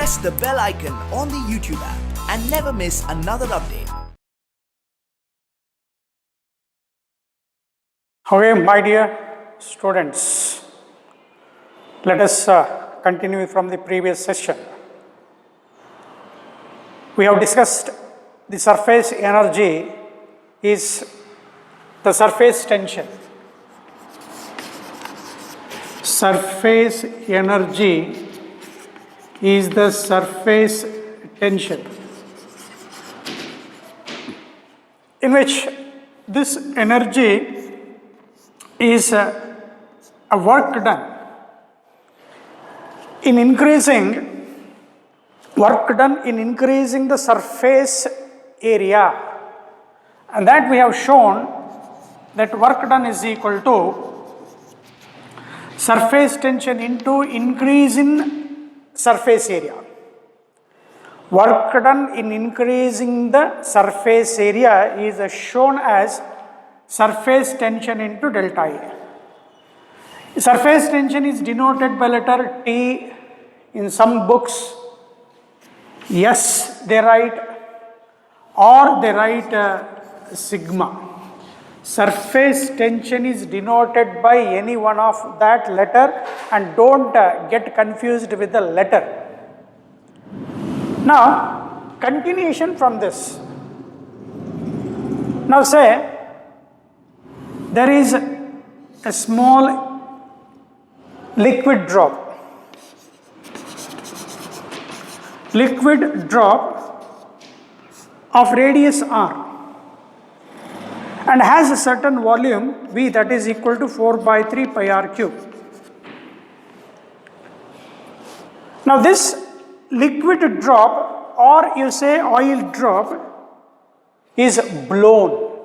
press the bell icon on the YouTube app and never miss another update. Okay, my dear students, let us continue from the previous session. We have discussed the surface energy is the surface tension. Surface energy is the surface tension, in which this energy is a work done in increasing the surface area, and that we have shown that work done is equal to surface tension into increase in surface area. Work done in increasing the surface area is shown as surface tension into delta A. Surface tension is denoted by letter T. In some books, yes, they write, or they write sigma. Surface tension is denoted by any one of that letter, and don't get confused with the letter. Now, continuation from this. Now say, there is a small liquid drop. Liquid drop of radius r and has a certain volume V, that is equal to 4 by 3 pi r cube. Now this liquid drop, or you say oil drop, is blown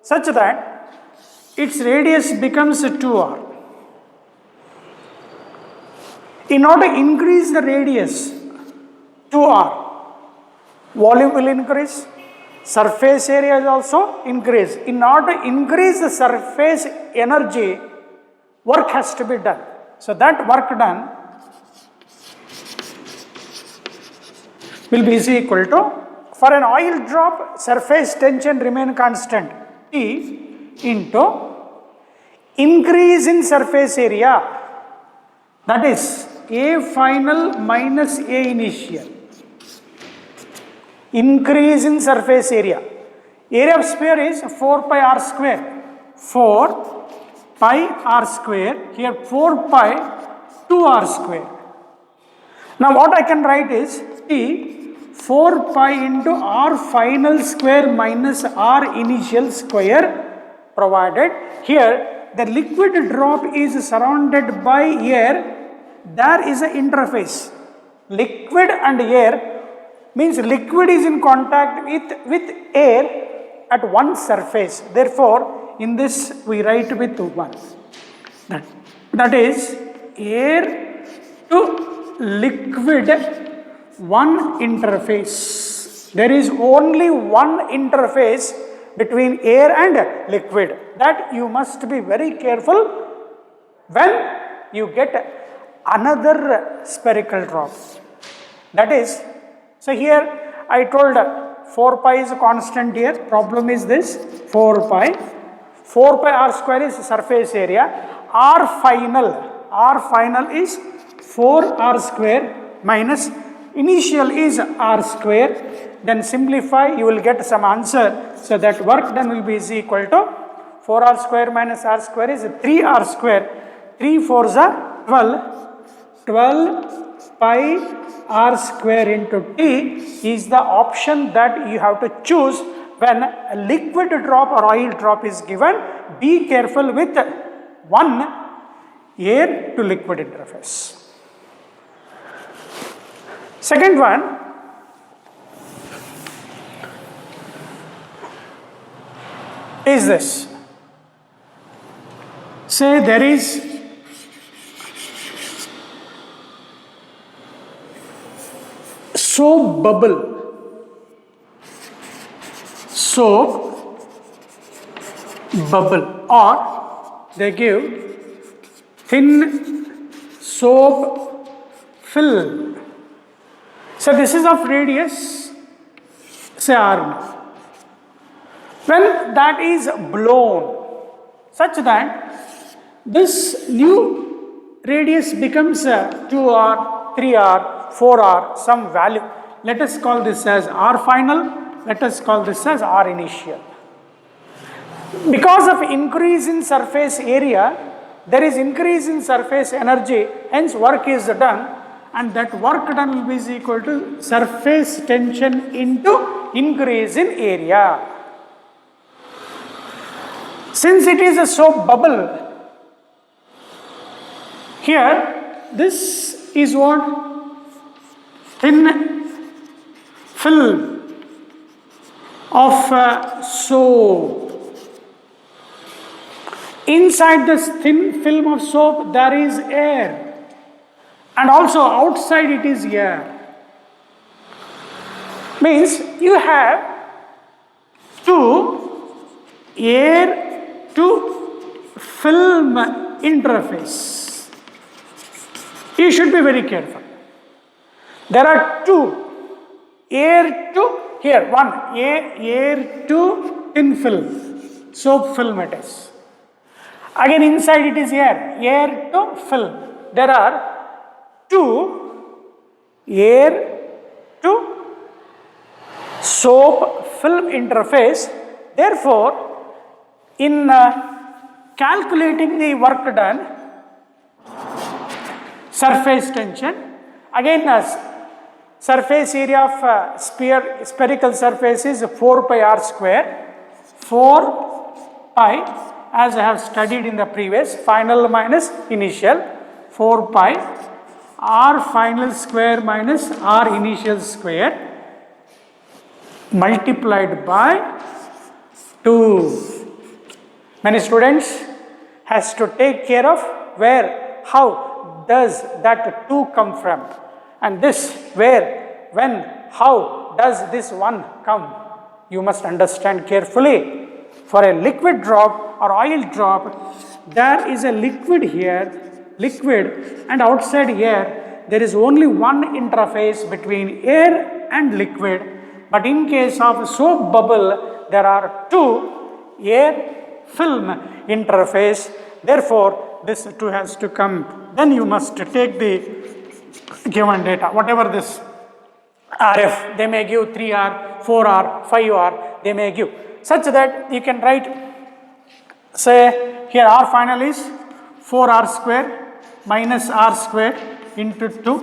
such that its radius becomes 2r. In order to increase the radius 2r, volume will increase, surface area is also increase. In order to increase the surface energy, work has to be done. So that work done will be is equal to, for an oil drop, surface tension remain constant, T into increase in surface area, that is A final minus A initial. Increase in surface area. Area of sphere is 4 pi r square. 4 pi r square. Here 4 pi 2 r square. Now what I can write is T 4 pi into r final square minus r initial square, provided here the liquid drop is surrounded by air. There is an interface. Liquid and air means liquid is in contact with air at one surface. Therefore, in this we write with 1. That is air to liquid, one interface. There is only one interface between air and liquid. That you must be very careful when you get another spherical drop. That is, so here I told 4 pi is a constant here. Problem is this, 4 pi. 4 pi r square is surface area. R final is 4 r square minus initial is r square. Then simplify, you will get some answer. So that work done will be is equal to 4 r square minus r square is 3 r square. 3 4s are 12. 12 pi r square into T is the option that you have to choose when a liquid drop or oil drop is given. Be careful with one air to liquid interface. Second one, is this. Say there is soap bubble, or they give thin soap film. So this is of radius, say r. When that is blown such that this new radius becomes 2r, 3r, 4r, some value. Let us call this as r final, let us call this as r initial. Because of increase in surface area, there is increase in surface energy, hence work is done, and that work done will be is equal to surface tension into increase in area. Since it is a soap bubble, here this is what? Thin film of soap. Inside this thin film of soap there is air, and also outside it is air. Means you have two air to film interface. You should be very careful. There are two air to here, one air to thin film, soap film it is. Again inside it is air to film. There are two air to soap film interface. Therefore, in calculating the work done, surface tension, again surface area of spherical surface is 4 pi r square, 4 pi as I have studied in the previous, final minus initial, 4 pi r final square minus r initial square multiplied by 2. Many students has to take care of where, how does that 2 come from, and this, where, when, how does this 1 come. You must understand carefully. For a liquid drop or oil drop, there is a liquid here, liquid, and outside here there is only one interface between air and liquid. But in case of a soap bubble, there are two air film interface. Therefore, this 2 has to come. Then you must take the given data, whatever this RF, they may give 3R, 4R, 5R, they may give. Such that you can write, say here R final is 4R square minus R square into 2.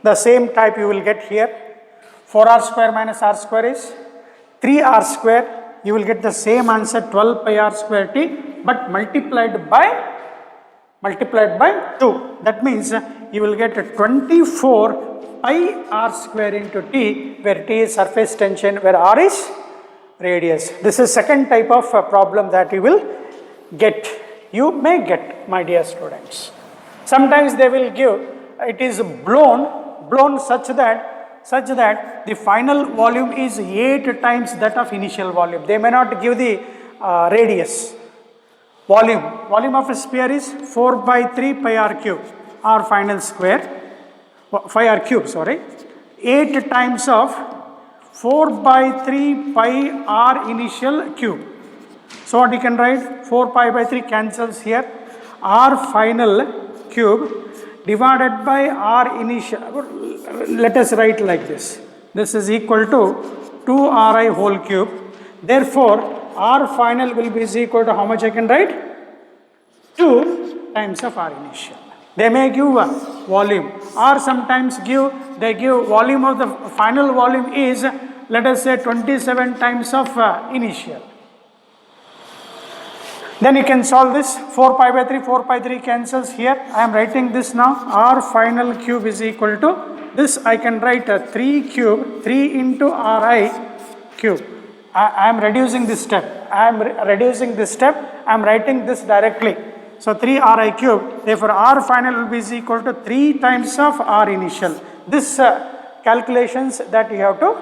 The same type you will get here. 4R square minus R square is 3R square. You will get the same answer, 12 pi R square T, but multiplied by 2. That means you will get 24 pi R square into T, where T is surface tension, where R is radius. This is second type of problem that you will get. You may get, my dear students. Sometimes they will give, it is blown such that the final volume is 8 times that of initial volume. They may not give the radius. Volume of a sphere is 4 by 3 pi r cube, r final square, 5 r cube, sorry, 8 times of 4 by 3 pi r initial cube. So what you can write, 4 pi by 3 cancels here, r final cube divided by r initial. Let us write like this. This is equal to 2 ri whole cube. Therefore, r final will be equal to how much I can write? 2 times of r initial. They may give volume, or sometimes they give volume of the final volume is, let us say, 27 times of initial. Then you can solve this. 4 pi by 3 cancels here. I am writing this now. R final cube is equal to this. I can write a 3 cube, 3 into Ri cube. I am reducing this step. I am writing this directly. So 3 Ri cube. Therefore, R final will be equal to 3 times of R initial. This calculations that you have to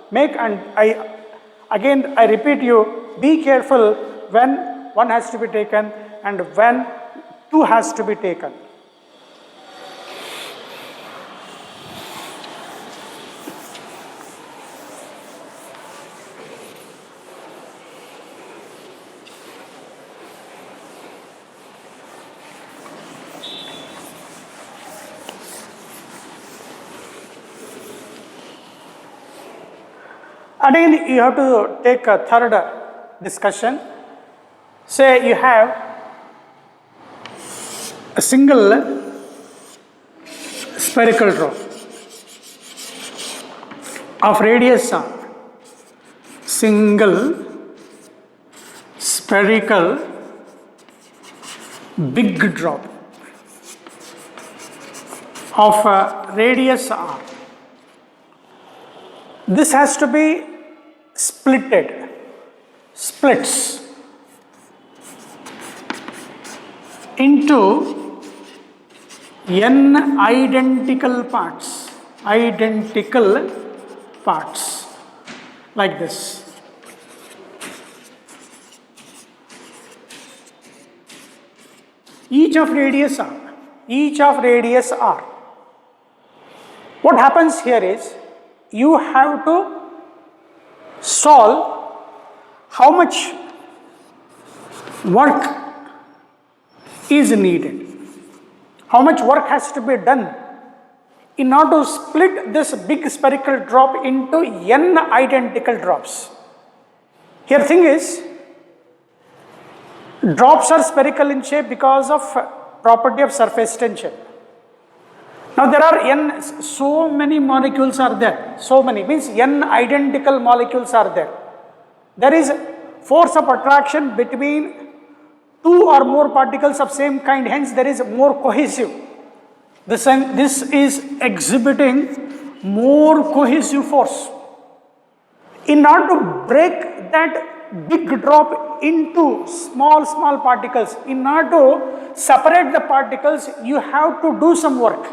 make, and I repeat you, be careful when 1 has to be taken and when 2 has to be taken. Again, you have to take a third discussion. Say you have a single spherical drop of radius r, single spherical big drop of radius r. This has to be splits into n identical parts, like this. Each of radius r. What happens here is, you have to solve how much work is needed, how much work has to be done in order to split this big spherical drop into n identical drops. Here thing is, drops are spherical in shape because of property of surface tension. Now there are so many molecules are there. So many means n identical molecules are there. There is force of attraction between two or more particles of same kind, hence there is more cohesive. This is exhibiting more cohesive force. In order to break that big drop into small particles, in order to separate the particles, you have to do some work.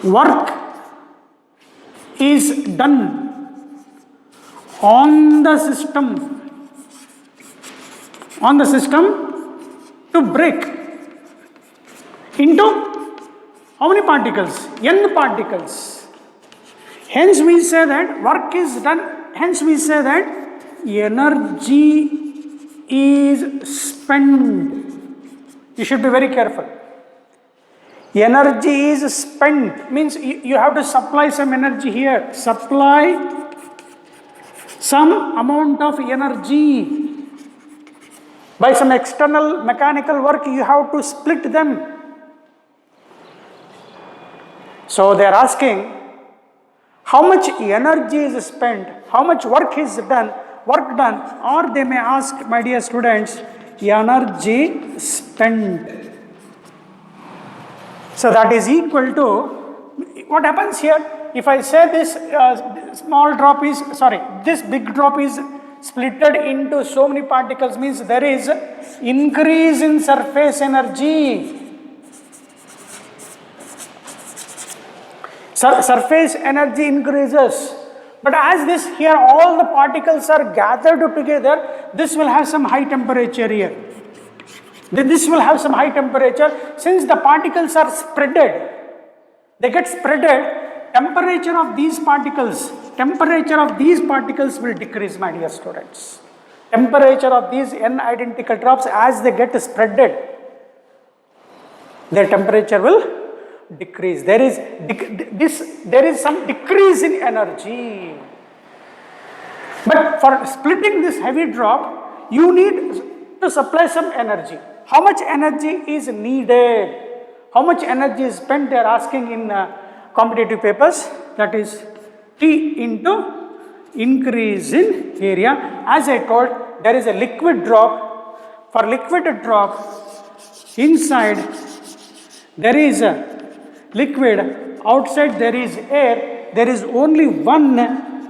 Work is done on the system to break into how many particles? N particles. Hence we say that work is done, hence we say that energy is spent. You should be very careful. Energy is spent means you have to supply some energy here. Supply some amount of energy. By some external mechanical work, you have to split them. So they are asking how much energy is spent, how much work is done, or they may ask, my dear students, energy spent. So that is equal to, what happens here? If I say this this big drop is splitted into so many particles, means there is increase in surface energy. Surface energy increases. But as this here all the particles are gathered together, this will have some high temperature here. This will have some high temperature. Since the particles are spreaded, they get spreaded, temperature of these particles will decrease, my dear students. Temperature of these n identical drops, as they get spreaded, their temperature will decrease. There is some decrease in energy. But for splitting this heavy drop, you need to supply some energy. How much energy is needed? How much energy is spent? They are asking in competitive papers. That is T into increase in area. As I told, there is a liquid drop. For liquid drop, inside there is a liquid, outside there is air. There is only one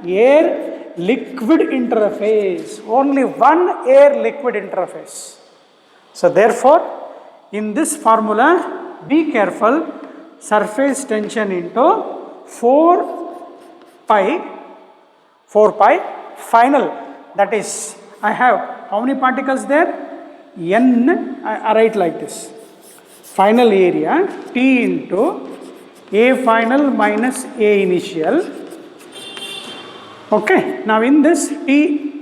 air liquid interface. Only one air liquid interface. So therefore, in this formula, be careful, surface tension into 4 pi final. That is, I have how many particles there? N, I write like this. Final area T into A final minus A initial. Okay, now in this T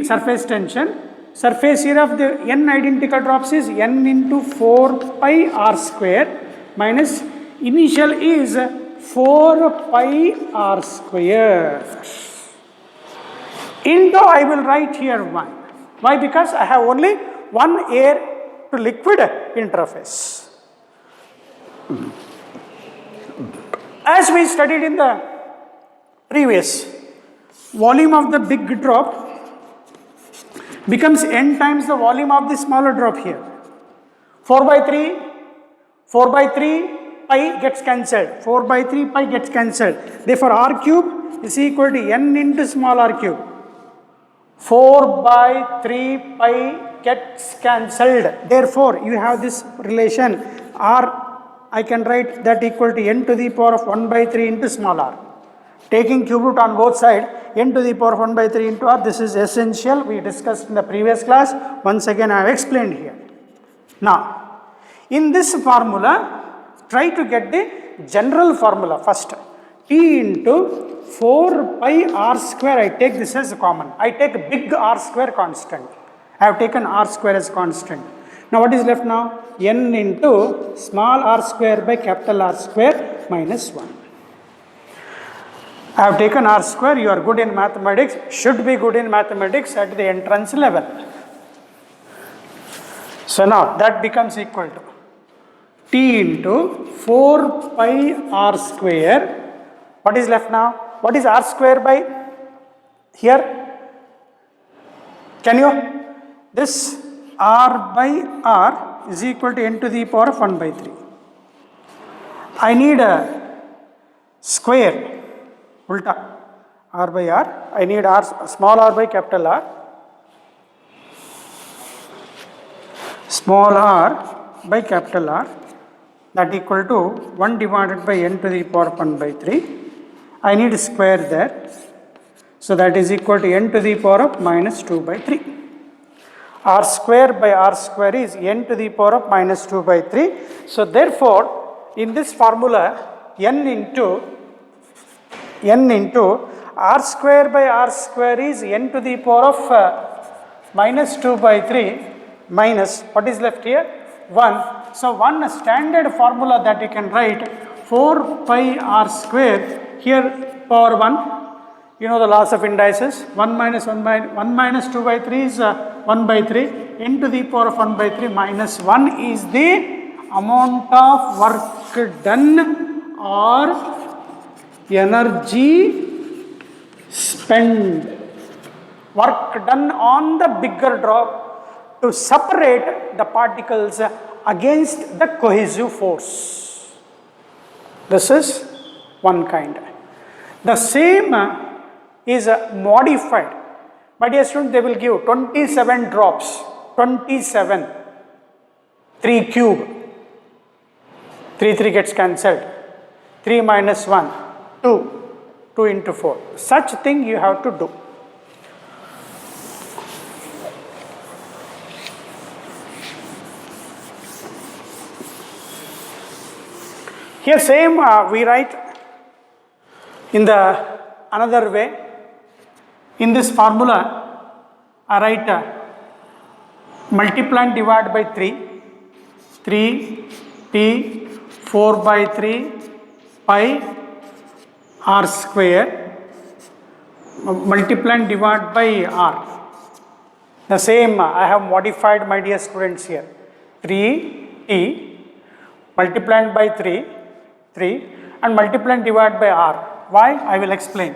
surface tension, surface area of the n identical drops is n into 4 pi r square minus initial is 4 pi r square into, I will write here 1. Why? Because I have only one air to liquid interface. As we studied in the previous, volume of the big drop becomes n times the volume of the smaller drop here. 4 by 3 pi gets cancelled, 4 by 3 pi gets cancelled. Therefore, r cube is equal to n into small r cube. 4 by 3 pi gets cancelled. Therefore, you have this relation r, I can write that equal to n to the power of 1 by 3 into small r. Taking cube root on both sides, n to the power of 1 by 3 into r, this is essential. We discussed in the previous class. Once again, I have explained here. Now, in this formula, try to get the general formula first. T into 4 pi r square, I take this as common. I take big R square constant. I have taken R square as constant. Now, what is left now? N into small r square by capital R square minus 1. I have taken r square. You are good in mathematics, should be good in mathematics at the entrance level. So now that becomes equal to T into 4 pi r square. What is left now? What is r square by here? Can you? This r by r is equal to n to the power of 1 by 3. I need a square. Ulta, r by r, I need r, small r by capital R, small r by capital R, that equal to 1 divided by n to the power 1 by 3. I need a square there, so that is equal to n to the power of minus 2 by 3. R square by r square is n to the power of minus 2 by 3. So therefore, in this formula, n into r square by r square is n to the power of minus 2 by 3 minus, what is left here? 1. So, one standard formula that you can write 4 pi r square, here power 1, you know the laws of indices, 1 minus 2 by 3 is 1 by 3, n to the power of 1 by 3 minus 1 is the amount of work done or energy spent, work done on the bigger drop to separate the particles against the cohesive force. This is one kind. The same is modified. My dear students, they will give 27 drops, 27, 3 cube, 3 gets cancelled, 3 minus 1, 2 into 4. Such thing you have to do. Here same we write in the another way. In this formula, I write multiply and divide by 3 t 4 by 3 pi r square, multiply and divide by r. The same I have modified, my dear students, here. 3t multiplied by 3 and multiply and divide by r. Why? I will explain.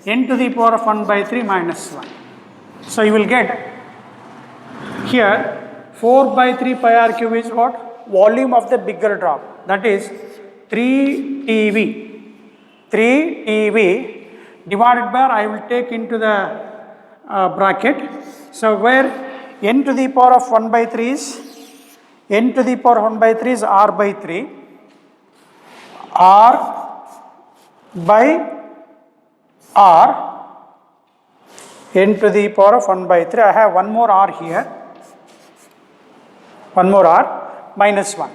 N to the power of 1 by 3 minus 1. So you will get here 4 by 3 pi r cube is what? Volume of the bigger drop. That is 3 TV. 3 TV divided by r, I will take into the bracket. So where n to the power of 1 by 3 is, n to the power 1 by 3 is r by 3, r by r, n to the power of 1 by 3. I have one more r here, one more r minus 1.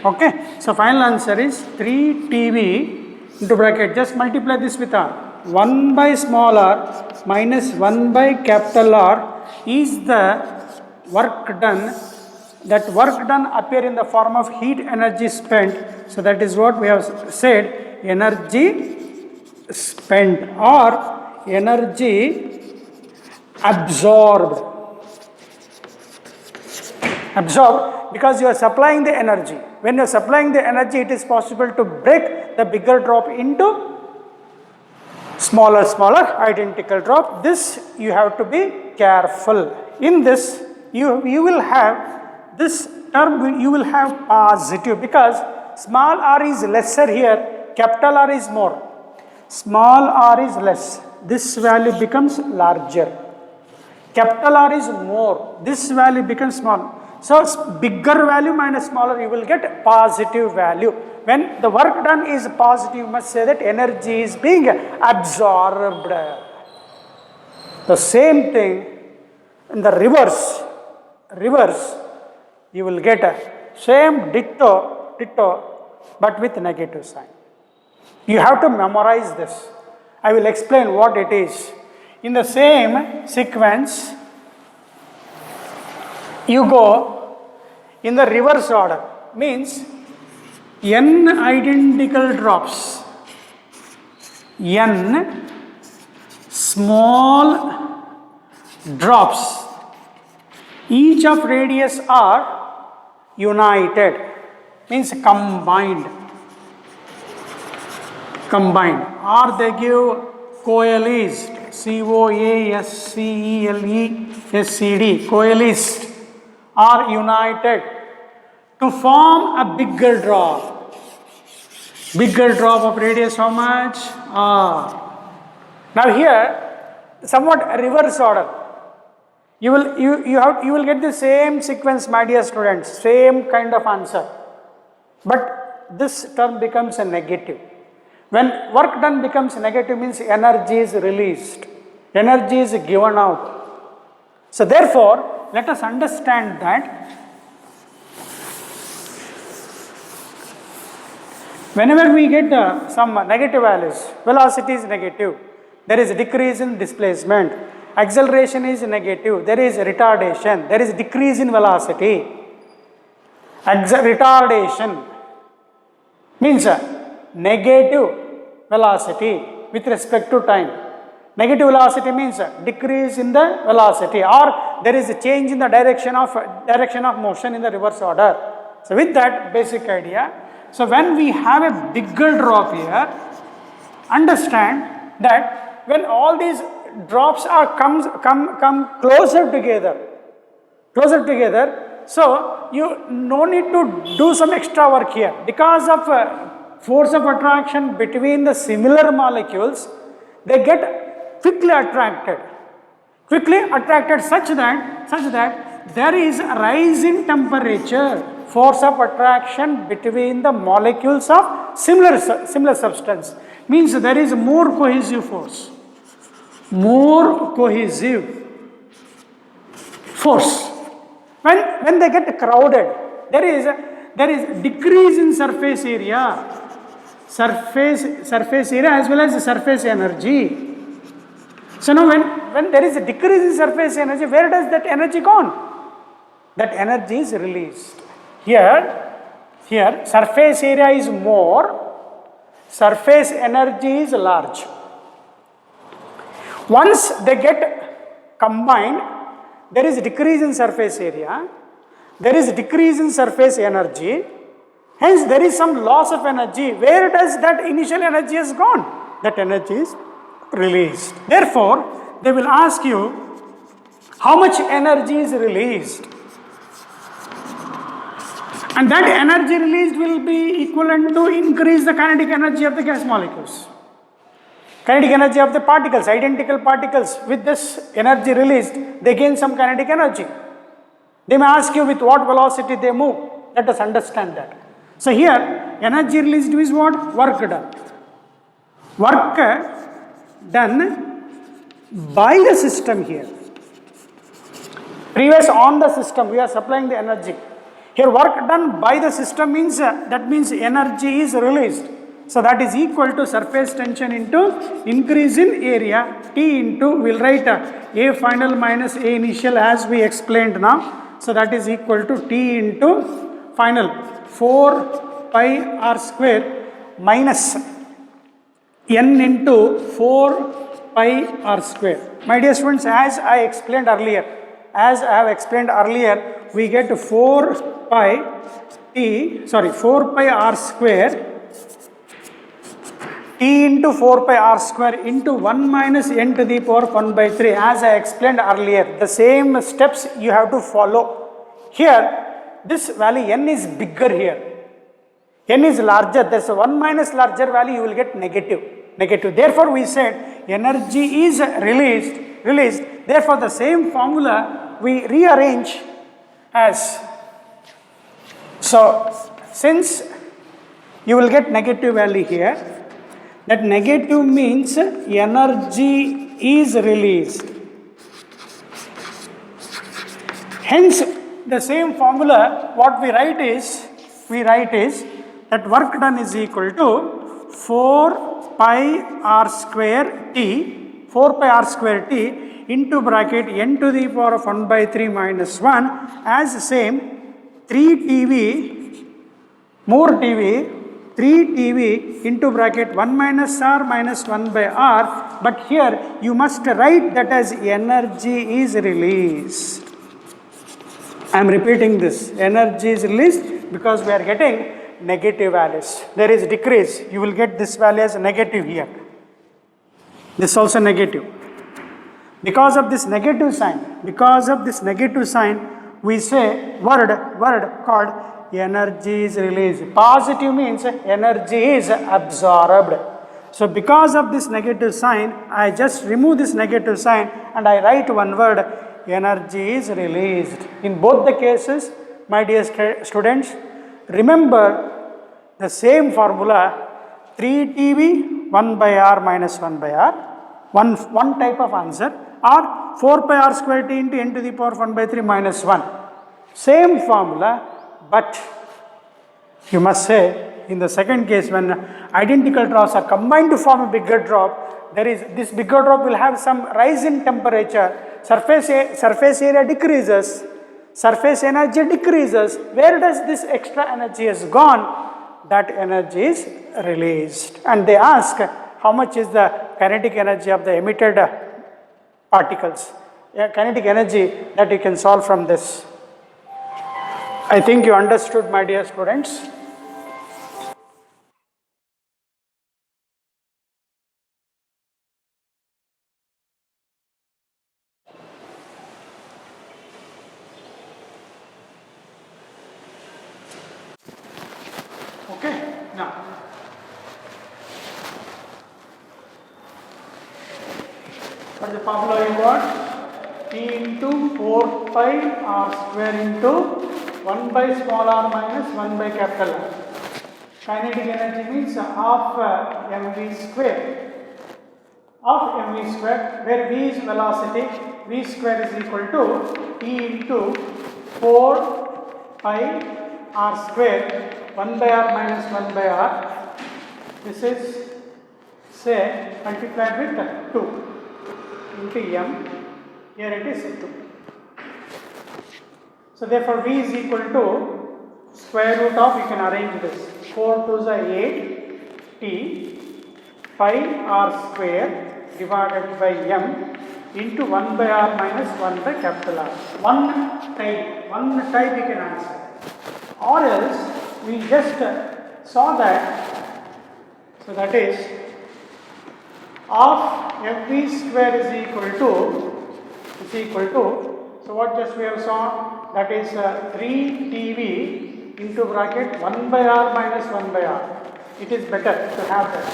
Okay, so final answer is 3 TV into bracket, just multiply this with r. 1 by small r minus 1 by capital R is the work done. That work done appear in the form of heat energy spent So that is what we have said, energy spent or energy absorbed. Absorbed because you are supplying the energy. When you are supplying the energy, it is possible to break the bigger drop into smaller identical drop. This you have to be careful. In this, you will have this term, you will have positive because small r is lesser here, capital R is more. Small r is less, this value becomes larger. Capital R is more, this value becomes small. So bigger value minus smaller, you will get positive value. When the work done is positive, you must say that energy is being absorbed. The same thing in the reverse, you will get a same ditto, but with negative sign. You have to memorize this. I will explain what it is. In the same sequence, you go in the reverse order, means n identical drops, n small drops, each of radius are united, means combined, or they give coalesced, coalesced, coalesced, are united to form a bigger drop. Bigger drop of radius how much? R. Now here, somewhat reverse order. You will get the same sequence, my dear students, same kind of answer. But this term becomes a negative. When work done becomes negative, means energy is released, energy is given out. So therefore, let us understand that whenever we get some negative values, velocity is negative, there is a decrease in displacement, acceleration is negative, there is retardation, there is decrease in velocity. Retardation means negative velocity with respect to time. Negative velocity means decrease in the velocity, or there is a change in the direction of motion in the reverse order. So with that basic idea, so when we have a bigger drop here, understand that when all these drops are come closer together, so you no need to do some extra work here because of force of attraction between the similar molecules. They get quickly attracted such that there is a rise in temperature, force of attraction between the molecules of similar substance, means there is more cohesive force. When they get crowded, there is decrease in surface area as well as surface energy. So now when there is a decrease in surface energy, where does that energy gone? That energy is released. Here surface area is more, surface energy is large. Once they get combined, there is decrease in surface area, there is decrease in surface energy, hence there is some loss of energy. Where does that initial energy has gone? That energy is released. Therefore, they will ask you how much energy is released, and that energy released will be equivalent to increase the kinetic energy of the gas molecules. Kinetic energy of the particles, identical particles, with this energy released, they gain some kinetic energy. They may ask you with what velocity they move. Let us understand that. So here, energy released is what? Work done. Work done by the system here. Previous on the system, we are supplying the energy. Here work done by the system means, that means energy is released. So that is equal to surface tension into increase in area, T into, we will write A final minus A initial as we explained now. So that is equal to T into final 4 pi r square minus n into 4 pi r square. My dear students, as I have explained earlier, we get 4 pi r square t into 4 pi r square into 1 minus n to the power 1 by 3, as I explained earlier. The same steps you have to follow. Here, this value n is bigger here. N is larger. There's a 1 minus larger value, you will get negative. Therefore, we said energy is released. Therefore, the same formula we rearrange as. So, since you will get negative value here, that negative means energy is released. Hence, the same formula, what we write is that work done is equal to 4 pi r square t into bracket n to the power of 1 by 3 minus 1 as same 3 TV into bracket 1 minus r minus 1 by r, but here you must write that as energy is released. I am repeating this, energy is released because we are getting negative values. There is decrease, you will get this value as negative here. This also negative. Because of this negative sign, we say word called energy is released. Positive means energy is absorbed. So because of this negative sign, I just remove this negative sign and I write one word, energy is released. In both the cases, my dear students, remember the same formula, 3 TV 1 by r minus 1 by r, one type of answer, or 4 pi r square t into n to the power 1 by 3 minus 1. Same formula, but you must say in the second case, when identical drops are combined to form a bigger drop, this bigger drop will have some rise in temperature, surface area decreases, surface energy decreases. Where does this extra energy has gone? That energy is released. And they ask how much is the kinetic energy of the emitted particles. Kinetic energy that you can solve from this. I think you understood, my dear students. Okay, now what is the formula you got? T into 4 pi r square into 1 by small r minus 1 by capital R. Kinetic energy means half mv square, where v is velocity, v square is equal to T into 4 pi r square 1 by r minus 1 by r. This is, say, multiplied with 2 into m. Here it is 2. So therefore v is equal to square root of, you can arrange this, 4 2s are 8 t pi r square divided by m into 1 by r minus 1 by capital R. One type you can answer. Or else we just saw that, so that is half mv square is equal to, so what just we have saw, that is 3 TV into bracket 1 by r minus 1 by r. It is better to have that.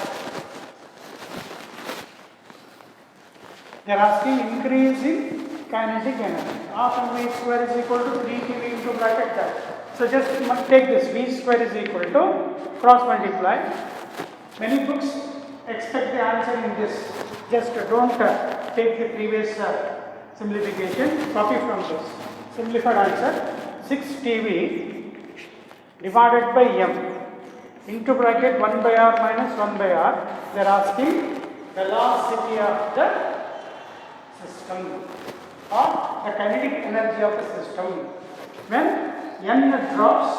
They are asking increase in kinetic energy. Half mv square is equal to 3 TV into bracket that. So just take this, v square is equal to, cross multiply. Many books expect the answer in this. Just don't take the previous simplification, copy from this. Simplified answer, 6 TV divided by m into bracket 1 by r minus 1 by r. They are asking velocity of the system or the kinetic energy of the system when n drops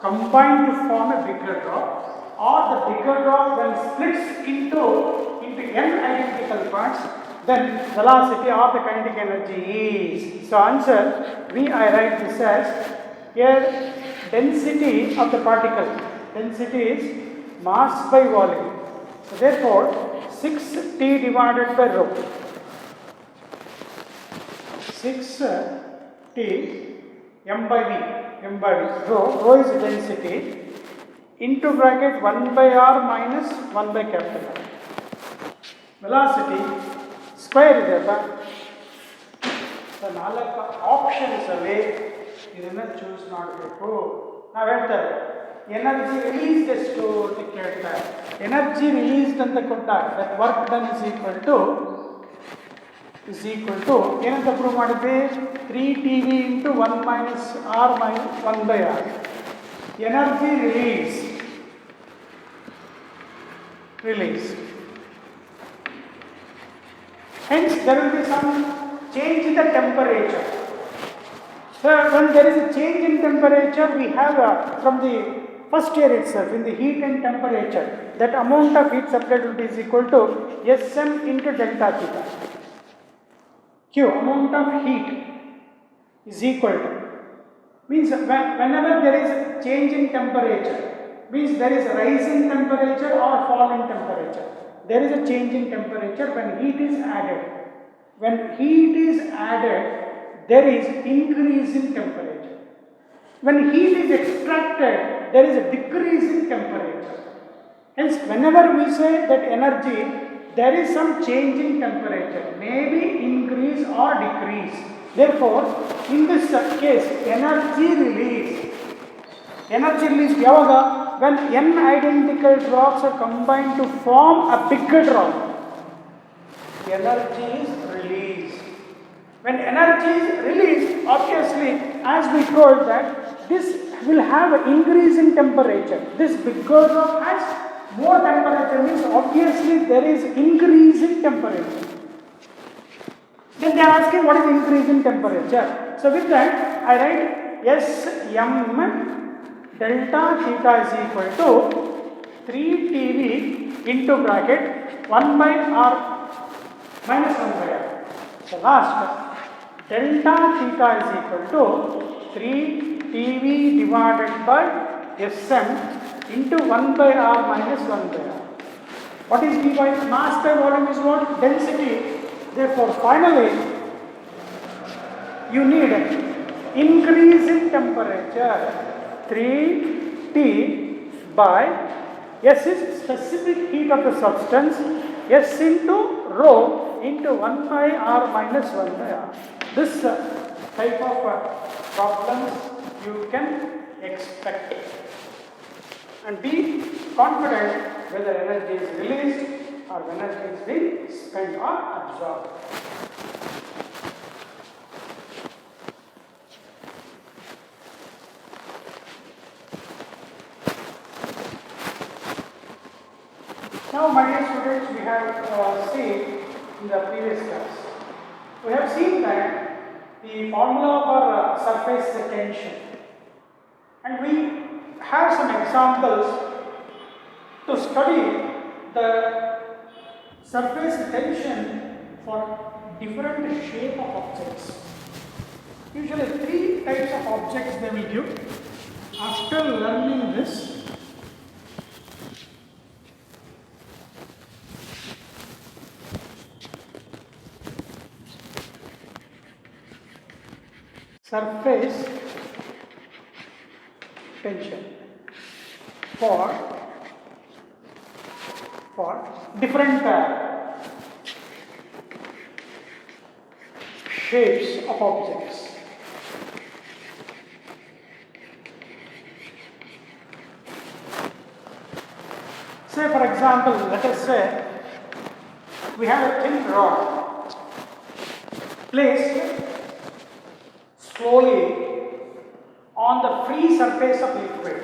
combine to form a bigger drop, or the bigger drop when splits into n identical parts, then velocity or the kinetic energy is. So answer, I write this as, here density of the particle, density is mass by volume. So therefore 6T divided by rho, 6T m by v, rho is density, into bracket 1 by r minus 1 by capital R. Velocity square ಇದೆಯಲ್ಲ, so 4 options ಅಲ್ಲಿ ಇದನ್ನು choose ಮಾಡಬೇಕು. ನಾವು ಹೇಳ್ತಾರೆ energy released ಎಷ್ಟು ಅಂತ ಕೇಳ್ತಾರೆ. Energy released ಅಂತ ಕೊಟ್ಟಾಗ that work done is equal to ಏನಂತ ಪ್ರೂವ್ ಮಾಡಿದ್ವಿ, 3TV into 1 minus R minus 1 by R. Energy release. Hence, there will be some change in the temperature. So, when there is a change in temperature, we have from the first year itself, in the heat and temperature, that amount of heat supplied is equal to Sm into delta theta. Q, amount of heat is equal to, means whenever there is a change in temperature, means there is a rise in temperature or fall in temperature. There is a change in temperature when heat is added. When heat is added, there is increase in temperature. When heat is extracted, there is a decrease in temperature. Hence, whenever we say that energy, there is some change in temperature, maybe increase or decrease. Therefore, in this case, energy release ಯಾವಾಗ, when n identical drops are combined to form a bigger drop, energy is released. When energy is released, obviously, as we told that this will have an increase in temperature. This bigger drop has more temperature, means obviously there is increase in temperature. Then they are asking what is increase in temperature. So with that, I write Sm delta theta is equal to 3TV into bracket 1 by r minus 1 by r. So last, delta theta is equal to 3TV divided by Sm into 1 by r minus 1 by r. What is V by mass by volume is what? Density. Therefore, finally, you need increase in temperature. 3T by S is specific heat of the substance, S into rho into 1 by r minus 1 by r. This type of problems you can expect. And be confident whether energy is released or energy is being spent or absorbed. Now, my dear students, we have seen in the previous class, we have seen that the formula for surface tension, and we have some examples to study the surface tension for different shape of objects. Usually 3 types of objects they will give. After learning this, surface tension for different shapes of objects. Say for example, let us say we have a thin rod placed slowly on the free surface of liquid.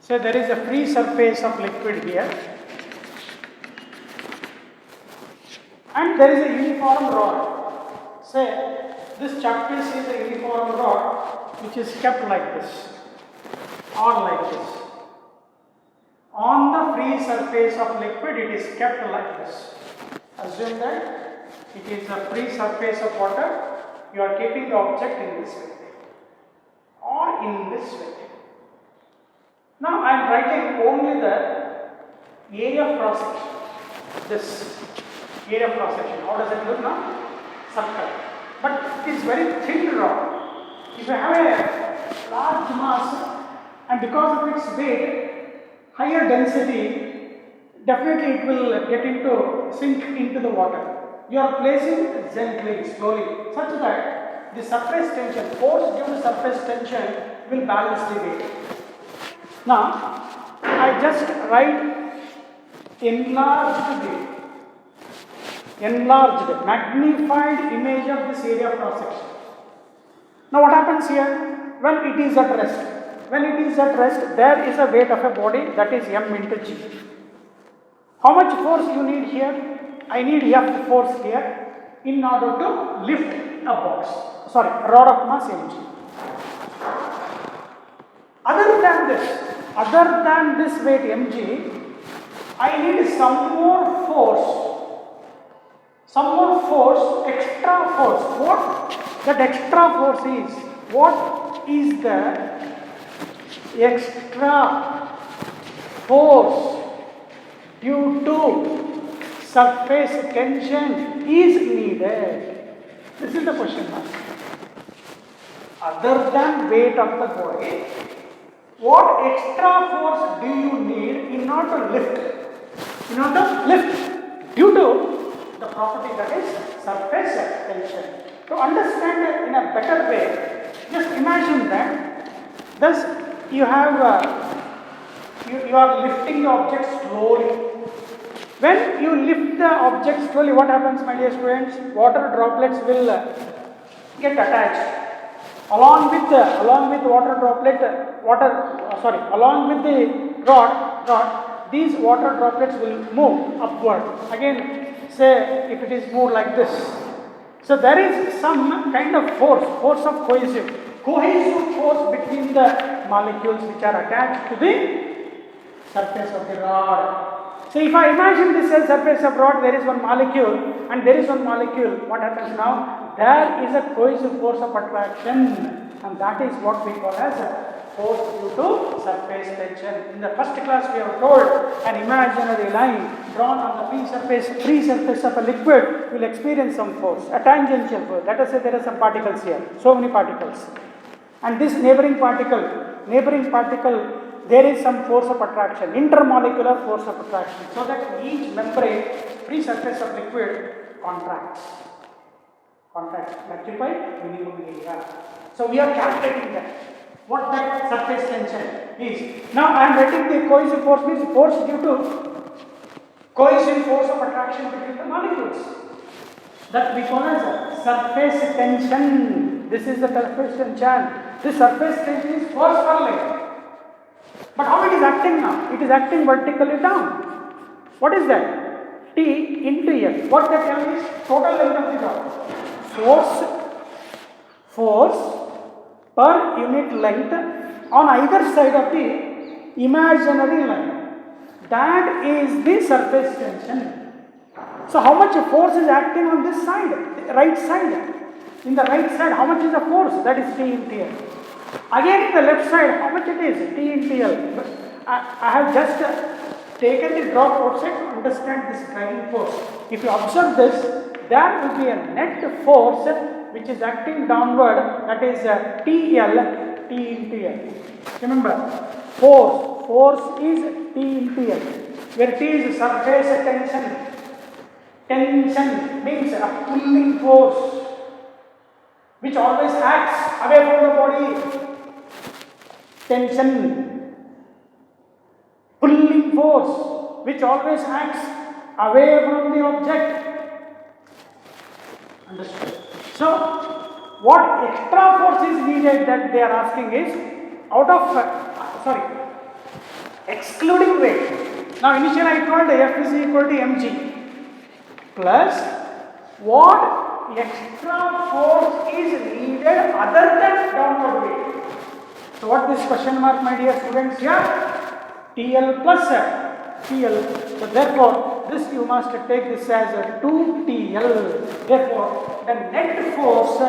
So there is a free surface of liquid here, and there is a uniform rod. Say this chuck piece is a uniform rod which is kept like this. or like this. On the free surface of liquid, it is kept like this. Assume that it is a free surface of water, you are keeping the object in this way or in this way. Now I am writing only the area of cross section. This area of cross section. How does it look now? Circle. But it is very thin rod. If you have a large mass and because of its weight, higher density, definitely it will get into sink into the water. You are placing gently, slowly, such that the surface tension, force due to surface tension will balance the weight. Now, I just write enlarged weight, enlarged, magnified image of this area of cross section. Now, what happens here? When it is at rest, there is a weight of a body, that is m into g. How much force you need here? I need F force here in order to lift a box, a rod of mass mg. Other than this weight mg, I need some more force, extra force. What that extra force is? What is the extra force due to surface tension is needed? This is the question mark. Other than weight of the body, what extra force do you need in order to lift? Due to the property that is surface tension. To understand it in a better way, just imagine that thus you are lifting the object slowly. When you lift the object slowly, what happens, my dear students? Water droplets will get attached. Along with the rod, these water droplets will move upward. Again, say if it is moved like this. So there is some kind of force of cohesive force between the molecules which are attached to the surface of the rod. So if I imagine this as surface of rod, there is one molecule and there is one molecule. What happens now? There is a cohesive force of attraction, and that is what we call as force due to surface tension. In the first class we have told an imaginary line drawn on the free surface of a liquid will experience some force, a tangential force. Let us say there are some particles here, so many particles. And this neighboring particle, there is some force of attraction, intermolecular force of attraction, so that each membrane, free surface of liquid contracts, electrified minimum area. So we are calculating that, what that surface tension is. Now I am writing the cohesive force means force due to cohesive force of attraction between the molecules. That we call as surface tension. This is the surface tension. This surface tension is force per length. But how it is acting now? It is acting vertically down. What is that? T into L. What that L is? Total length of the rod. Force per unit length on either side of the imaginary line. That is the surface tension. So how much force is acting on this side, the right side? In the right side, how much is the force? That is T into L. Again in the left side, how much it is? T into L. I have just taken the drop outside to understand this driving force. If you observe this, there will be a net force which is acting downward, that is TL, T into L. Remember, force is T into L, where T is surface tension. Tension means a pulling force which always acts away from the body. Tension, pulling force which always acts away from the object. Understood? So, what extra force is needed that they are asking is excluding weight. Now, initially I told F is equal to mg plus what extra force is needed other than downward weight. So what this question mark, my dear students, here? TL plus TL. So therefore, this you must take this as a 2TL. Therefore, the net force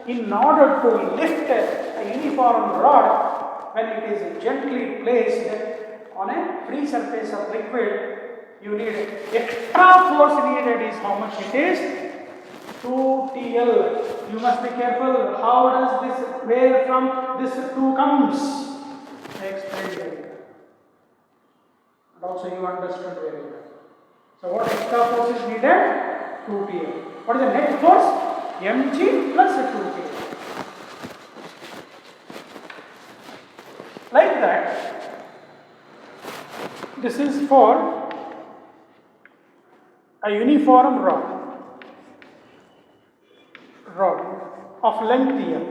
in order to lift a uniform rod when it is gently placed on a free surface of liquid, you need extra force needed is how much it is? 2TL. You must be careful. How does this, where from this 2 comes? I explained it. And also you understood very well. So what extra force is needed? 2TL. What is the net force? mg plus 2TL. Like that, this is for a uniform rod of length here.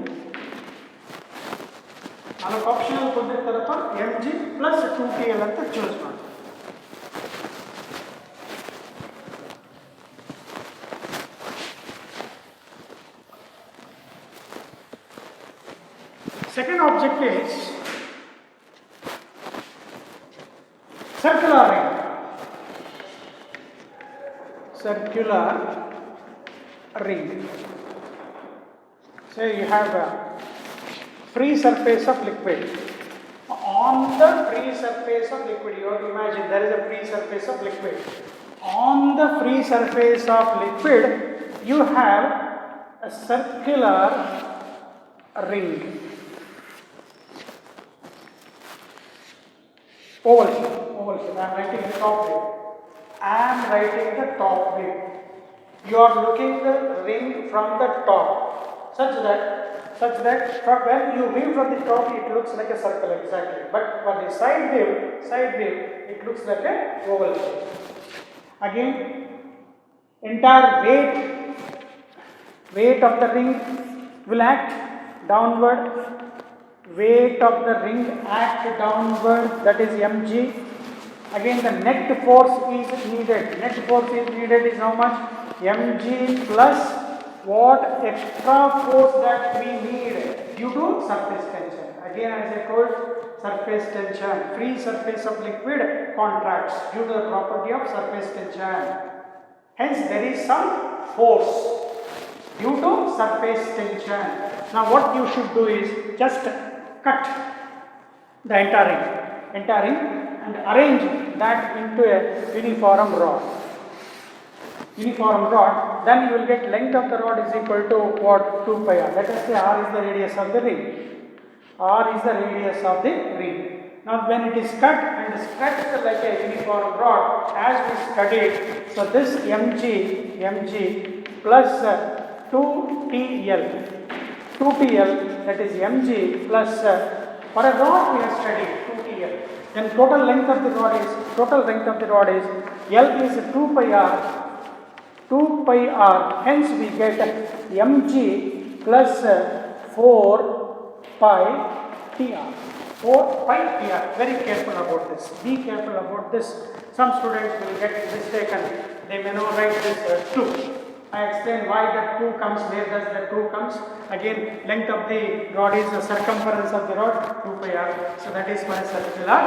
Now optional mg plus 2TL ಅಂತ choose ಮಾಡಿ. Second object is circular ring. Circular ring. Say you have a free surface of liquid. On the free surface of liquid, you have to imagine there is a free surface of liquid. On the free surface of liquid, you have a circular ring. Oval shape. I am writing the top view. I am writing the top view. You are looking the ring from the top, such that when you view from the top, it looks like a circle exactly. But for the side view, it looks like a oval shape. Again, entire weight of the ring will act downward. Weight of the ring act downward, that is mg. Again, the net force is needed. Net force is needed is how much? mg plus what extra force that we need due to surface tension. Again, as I told, surface tension, free surface of liquid contracts due to the property of surface tension. Hence, there is some force due to surface tension. Now, what you should do is just cut the entire ring and arrange that into a uniform rod. Then you will get length of the rod is equal to what? 2 pi r. Let us say r is the radius of the ring. Now when it is cut and stretched like a uniform rod as we studied, so this mg plus 2TL, that is mg plus for a rod we have studied 2TL. Then total length of the rod is L is 2 pi r. Hence we get mg plus 4 pi tr. 4 pi tr. Very careful about this. Be careful about this. Some students will get mistaken. They may not write this 2. I explain why that 2 comes, where does that 2 comes. Again, length of the rod is the circumference of the rod, 2 pi r. So that is for a circular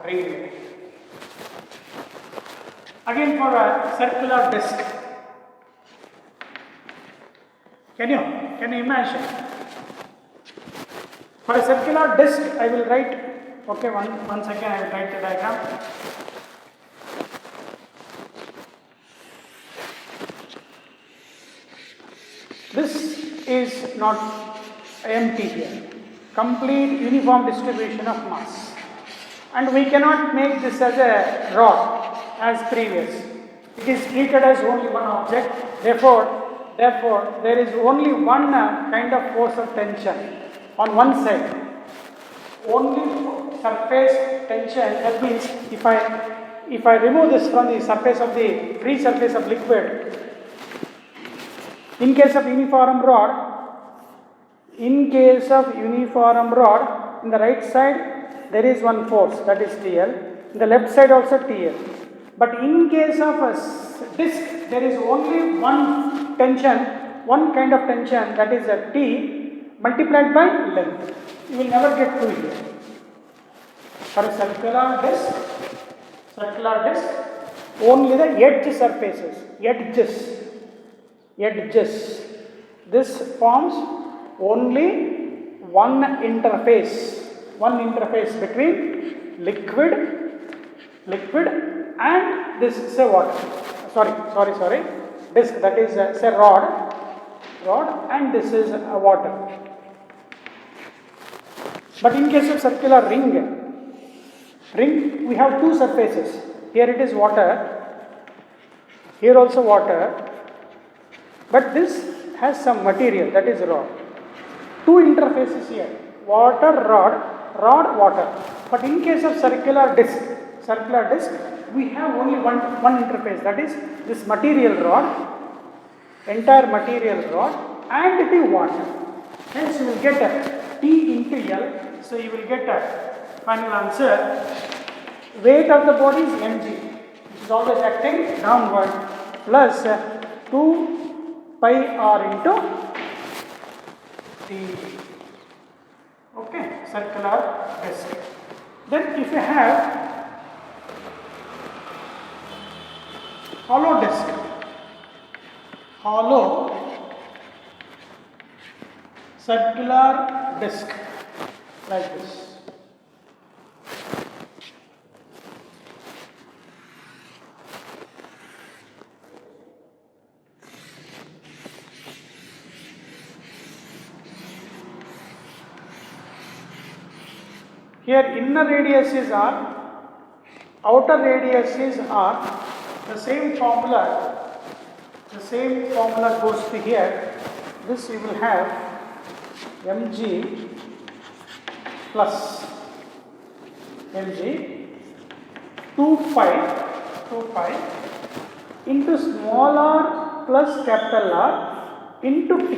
ring. Again, for a circular disc, can you imagine? For a circular disc, I will write. Okay, one second. I will write the diagram. This is not empty here. Complete uniform distribution of mass, and we cannot make this as a rod as previous. It is treated as only one object. Therefore, there is only one kind of force of tension on one side. Only surface tension. That means if I remove this from the surface of the free surface of liquid, in case of uniform rod, in the right side there is one force, that is TL. In the left side also TL. But in case of a disc, there is only one tension, one kind of tension, that is a T multiplied by length. You will never get 2 here. For a circular disc, only the edge surfaces, edges. This forms only one interface between liquid and this say water. Sorry. Disc, that is say rod, and this is water. But in case of circular ring, we have 2 surfaces. Here it is water, here also water, but this has some material, that is rod. 2 interfaces here, water, rod, water. But in case of circular disc, we have only one interface, that is this material rod, entire material rod and the water. Hence you will get a T into L. So you will get a final answer. Weight of the body is mg, which is always acting downward, plus 2 pi r into t. Okay, circular disc. Then if you have hollow disc, hollow circular disc like this. Here inner radiuses are, outer radiuses are, the same formula goes to here. This you will have mg plus mg 2 pi into small r plus capital R into t.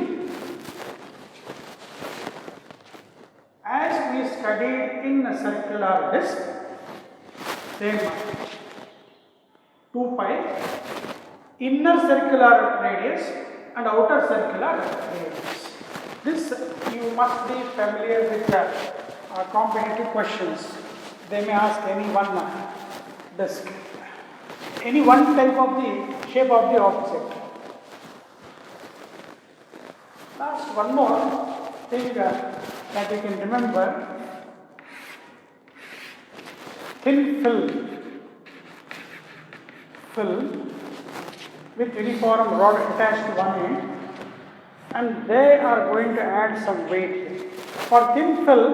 As we studied in a circular disc, same 2 pi, inner circular radius and outer circular radius. This you must be familiar with the competitive questions. They may ask any one disc, any one type of the shape of the object. Last one more thing that you can remember, thin film with uniform rod attached to one end, and they are going to add some weight. For thin film,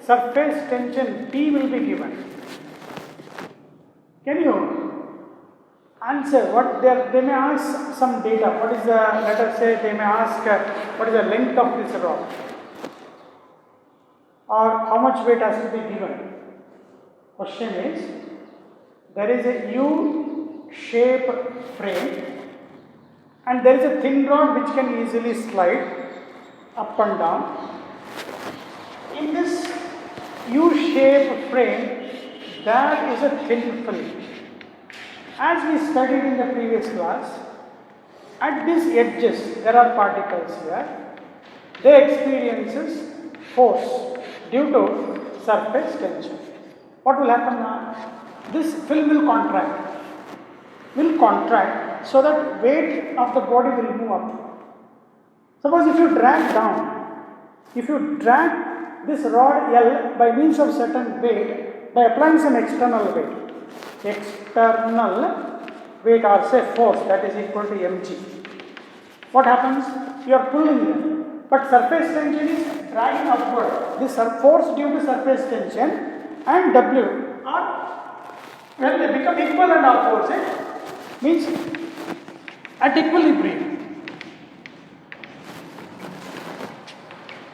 surface tension T will be given. Can you answer what they may ask some data? What is the, let us say they may ask what is the length of this rod, or how much weight has to be given. Question is, there is a U-shaped frame and there is a thin rod which can easily slide up and down. In this U-shaped frame, there is a thin film. As we studied in the previous class, at these edges there are particles here. They experiences force due to surface tension. What will happen now? This film will contract so that weight of the body will move up. Suppose if you drag this rod L by means of certain weight, by applying some external weight or say force, that is equal to mg. What happens? You are pulling them, but surface tension is dragging upward. This force due to surface tension and W are, when they become equal and opposite, means at equilibrium.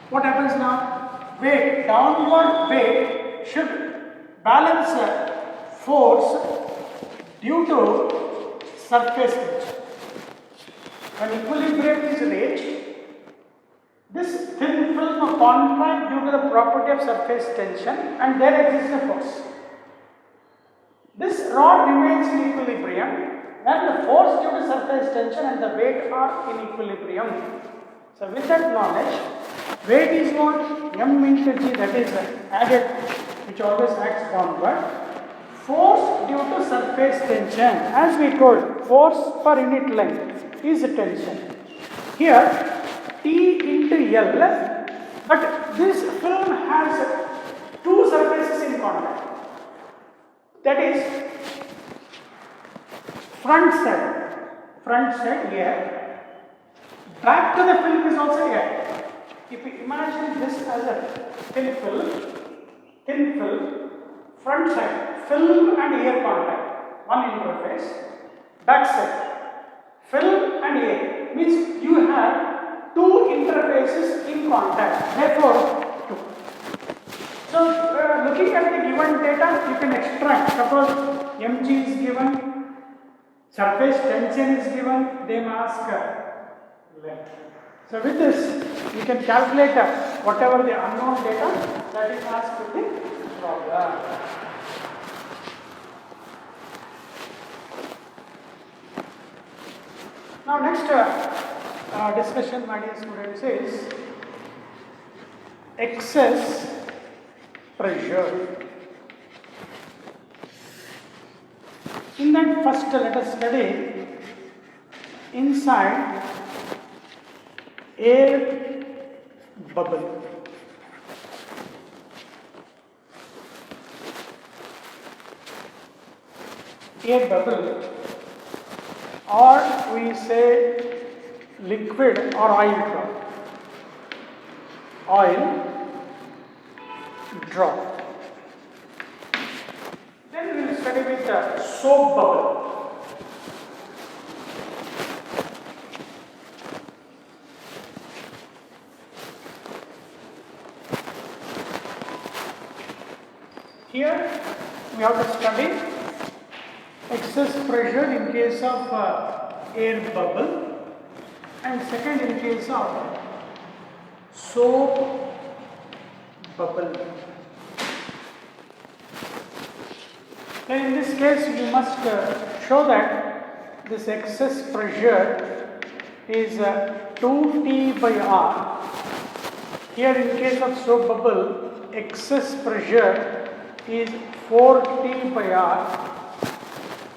What happens now? Weight, downward weight should balance force due to surface tension. When equilibrium is reached, this thin film contract due to the property of surface tension and there exists a force. This rod remains in equilibrium and the force due to surface tension and the weight are in equilibrium. So with that knowledge, Weight is what? M into G, that is added, which always acts downward. Force due to surface tension, as we told, force per unit length is tension. Here T into L, but this film has two surfaces in contact. That is front side here, back to the film is also here. If you imagine this as a thin film, front side, film and air contact, one interface, back side, film and air, means you have two interfaces in contact, therefore two. So looking at the given data, you can extract, suppose mg is given, surface tension is given, they ask length. So with this, you can calculate whatever the unknown data that is asked with the problem. Now next discussion, my dear students, is excess pressure. In that, first let us study inside air bubble. Air bubble, or we say liquid or oil drop. Oil drop. Then we will study with the soap bubble. Here we have to study excess pressure in case of air bubble, and second in case of soap bubble. Then in this case you must show that this excess pressure is 2T by R. Here in case of soap bubble, excess pressure is 4T by R,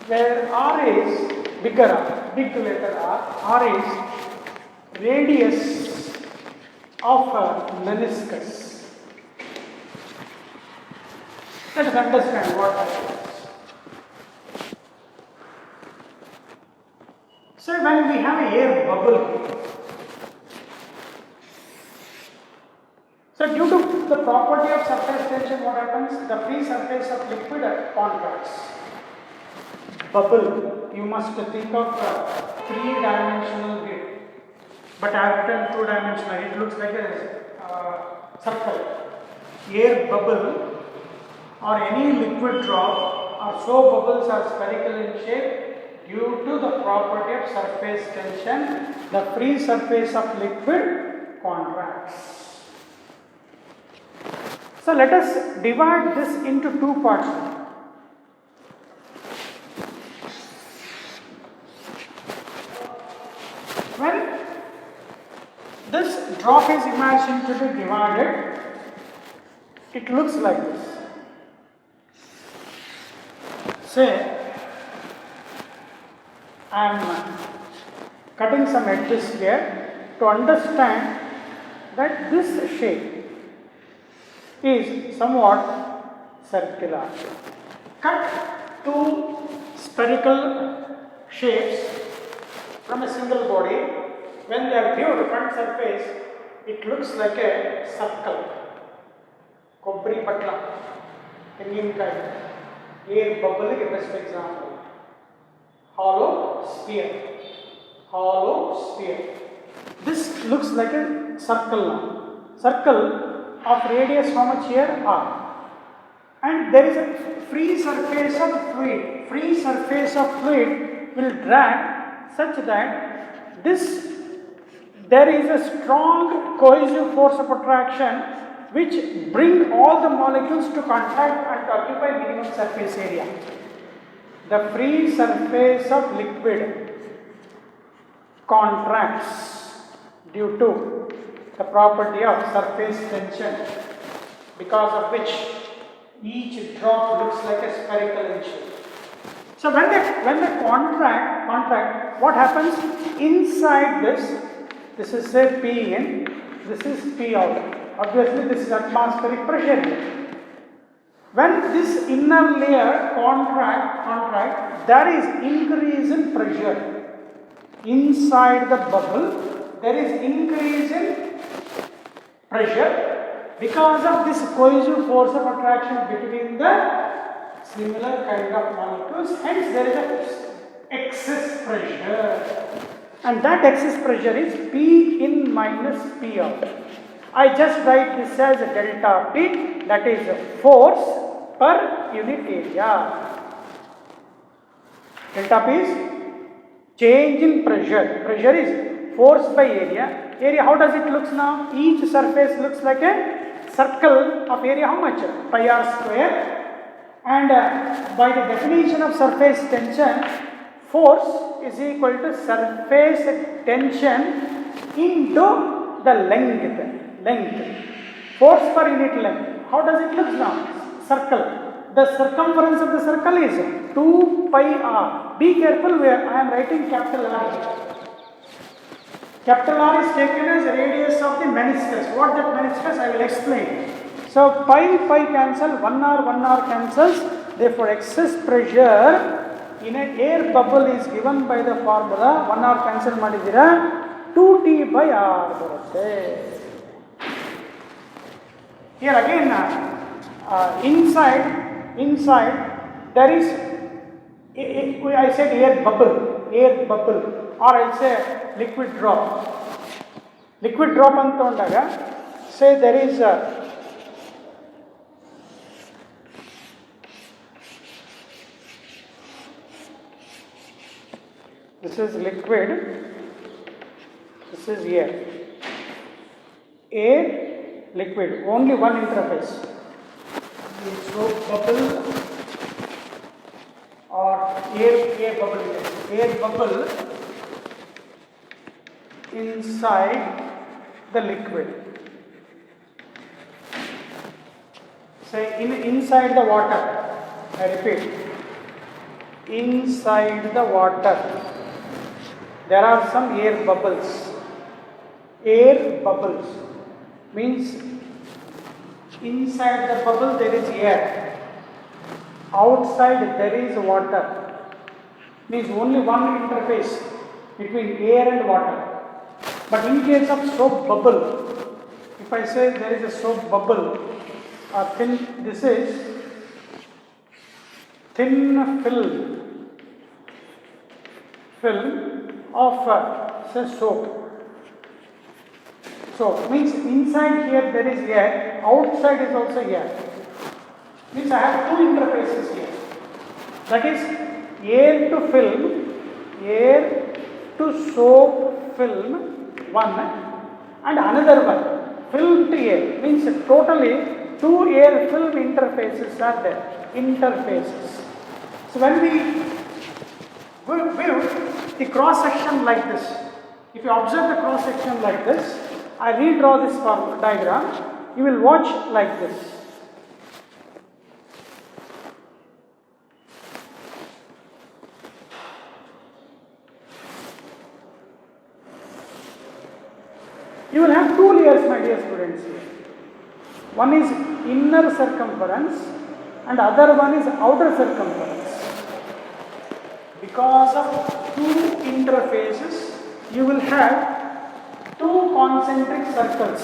where R is bigger R, big letter R. R is radius of meniscus. Let us understand what that is. So when we have an air bubble, so due to the property of surface tension, what happens? The free surface of liquid contracts. Bubble, you must think of three-dimensional grid, but I have written two-dimensional. It looks like a circle. Air bubble or any liquid drop or soap bubbles are spherical in shape due to the property of surface tension. The free surface of liquid contracts. So let us divide this into two parts. When this drop is imagined to be divided, it looks like this. Say, I am cutting some edges here to understand that this shape is somewhat circular. Cut two spherical shapes from a single body. When they are viewed front surface, it looks like a circle. Kobri patla, tenginkai, air bubble is the best example. Hollow sphere. This looks like a circle now. Circle of radius how much here? R. And there is a free surface of fluid. Free surface of fluid will drag such that there is a strong cohesive force of attraction which bring all the molecules to contact and occupy minimum surface area. The free surface of liquid contracts due to the property of surface tension, because of which each drop looks like a spherical in shape. So when they contract, what happens inside this is say P in, this is P out. Obviously this is atmospheric pressure here. When this inner layer contract, there is increase in pressure. Inside the bubble, there is increase in pressure because of this cohesive force of attraction between the similar kind of molecules. Hence, there is a excess pressure, and that excess pressure is P in minus P out. I just write this as delta P, that is force per unit area. Delta P is change in pressure. Pressure is force by area. Area, how does it look now? Each surface looks like a circle of area. How much? Pi r square. And by the definition of surface tension, force is equal to surface tension into the length. Force per unit length. How does it look now? Circle. The circumference of the circle is 2 pi r. Be careful where I am writing capital R. Capital R is taken as radius of the meniscus. What that meniscus? I will explain. So pi cancel, 1 r cancels. Therefore excess pressure in an air bubble is given by the formula 1 r cancel madidira 2t by r barutte. Here again inside there is I said air bubble, or I say liquid drop. Liquid drop antondaga say there is this is liquid, this is air. Air, liquid, only one interface. So bubble or air bubble inside the liquid. Say inside the water. I repeat, inside the water there are some air bubbles. Air bubbles means inside the bubble there is air, outside there is water. Means only one interface between air and water. But in case of soap bubble, if I say there is a soap bubble, this is thin film of say soap. So means inside here there is air, outside is also air. Means I have two interfaces here. That is air to film, air to soap film, one, and another one, film to air. Means totally two air film interfaces are there. Interfaces. So when we build the cross section like this, if you observe the cross section like this, I redraw this diagram, you will watch like this. You will have two layers, my dear students, here. One is inner circumference and other one is outer circumference. Because of two interfaces, you will have two concentric circles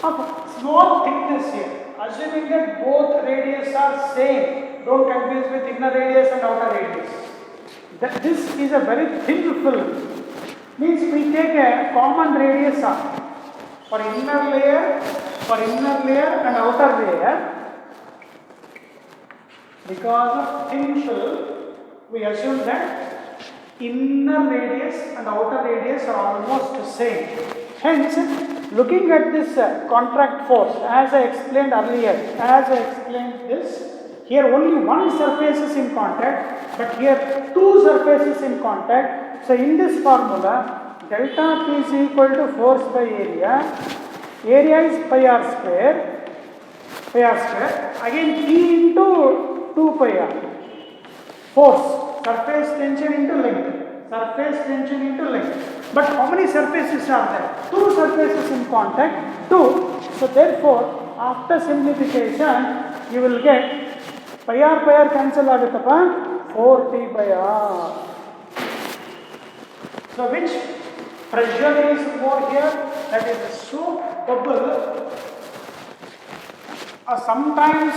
of small thickness here. Assuming that both radius are same, don't confuse with inner radius and outer radius. This is a very thin film. Means we take a common radius for inner layer and outer layer. Because of thin film, we assume that inner radius and outer radius are almost the same. Hence, looking at this contract force, as I explained earlier, here only one surface is in contact, but here two surfaces in contact. So in this formula, delta P is equal to force by area. Area is pi r square. Again P into 2 pi r. Force, surface tension into length. But how many surfaces are there? 2 surfaces in contact. 2. So therefore, after simplification, you will get pi r cancel aguttappa 4t by r. So which pressure is more here? That is the soap bubble. Sometimes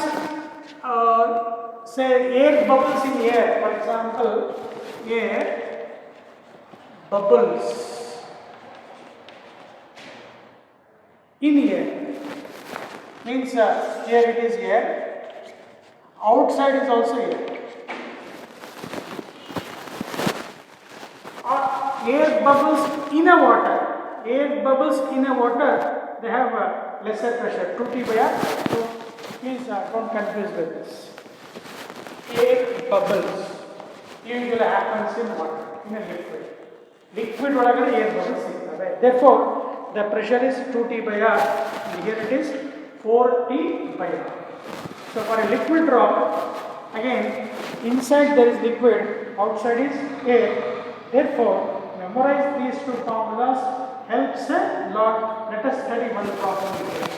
say air bubbles in air. For example, air bubbles in air means here it is air, outside is also air. Or air bubbles in a water. They have a lesser pressure, 2t by r. So please don't confuse with this. Air bubbles usually happens in water, in a liquid. Liquid ಒಳಗಡೆ air bubbles ಇರ್ತವೆ. Therefore, the pressure is 2t by r. And here it is 4t by r. So for a liquid drop, again inside there is liquid, outside is air. Therefore, memorize these two formulas helps a lot. Let us study one problem here.